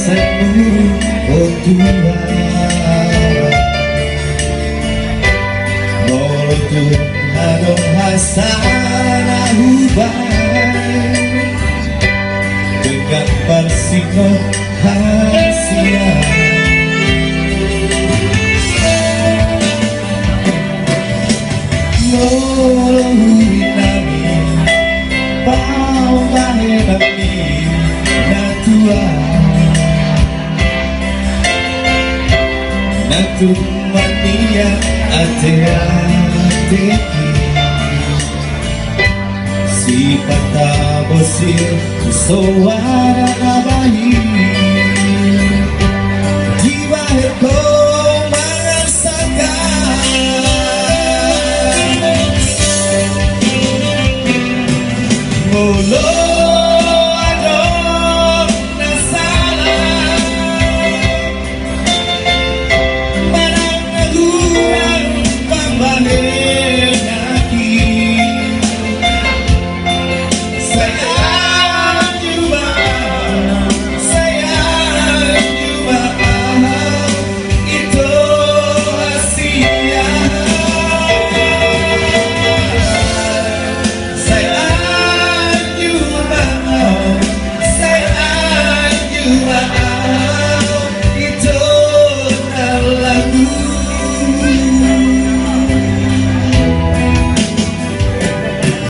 seluruh Tuhan. Molotun hadong hasana hubay dengan bersino hasia. Molotun nami pau bahe nami natua natum mania ate-ate si pata bosir suara nabahi jiwa herko merasakan mulu adon nasala manang naguran pambalik lagi sayang juga itu rahasia. Sayang juga